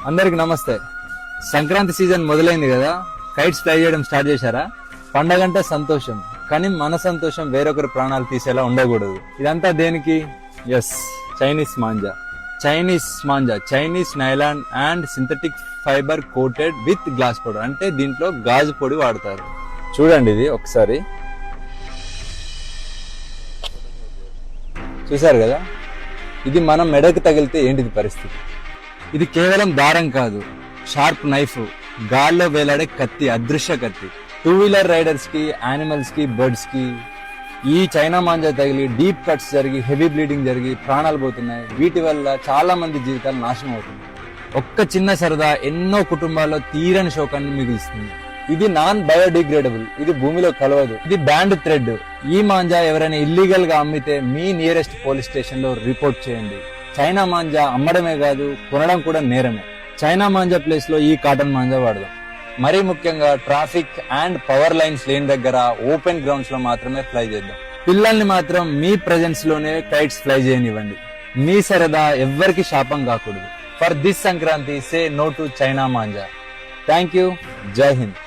అందరికి నమస్తే. సంక్రాంతి సీజన్ మొదలైంది కదా, కైట్స్ ఫ్లై చేయడం స్టార్ట్ చేశారా? పండగంటే సంతోషం, కానీ మన సంతోషం వేరొకరి ప్రాణాలు తీసేలా ఉండకూడదు. ఇదంతా దేనికి? Yes, Chinese manja. Chinese nylon and synthetic fibre coated with glass powder. అంటే దీంట్లో గాజు పొడి వాడతారు. చూడండి, ఇది ఒకసారి చూసారు కదా, ఇది మనం మెడకు తగిలితే ఏంటిది పరిస్థితి? ఇది కేవలం దారం కాదు, షార్ప్ నైఫ్, గాల్లో వేలాడే కత్తి, అదృశ్య కత్తి. 2-వీలర్ రైడర్స్ కి, యానిమల్స్ కి, బర్డ్స్ కి ఈ చైనా మాంజా తగిలి డీప్ కట్స్ జరిగి హెవీ బ్లీడింగ్ జరిగి ప్రాణాలు పోతున్నాయి. వీటి వల్ల చాలా మంది జీవితాలు నాశనం అవుతున్నాయి. ఒక్క చిన్న సరదా ఎన్నో కుటుంబాల్లో తీరని శోకాన్ని మిగులుస్తుంది. ఇది నాన్ బయోడిగ్రేడబుల్, ఇది భూమిలో కలవదు, ఇది బ్యాండ్ థ్రెడ్. ఈ మాంజా ఎవరైనా ఇల్లీగల్ గా అమ్మితే మీ నియరెస్ట్ పోలీస్ స్టేషన్ లో రిపోర్ట్ చేయండి. చైనా మాంజా అమ్మడమే కాదు, కొనడం కూడా నేరమే. చైనా మాంజా ప్లేస్ లో ఈ కాటన్ మాంజా వాడదాం. మరీ ముఖ్యంగా ట్రాఫిక్ అండ్ పవర్ లైన్స్ లేని దగ్గర ఓపెన్ గ్రౌండ్స్ లో మాత్రమే ఫ్లై చేద్దాం. పిల్లల్ని మాత్రం మీ ప్రెజెన్స్ లోనే కైట్స్ ఫ్లై చేయనివ్వండి. మీ సరదా ఎవ్వరికి శాపం కాకూడదు. For this Sankranti, say no to China manja. Thank you. Jai Hind.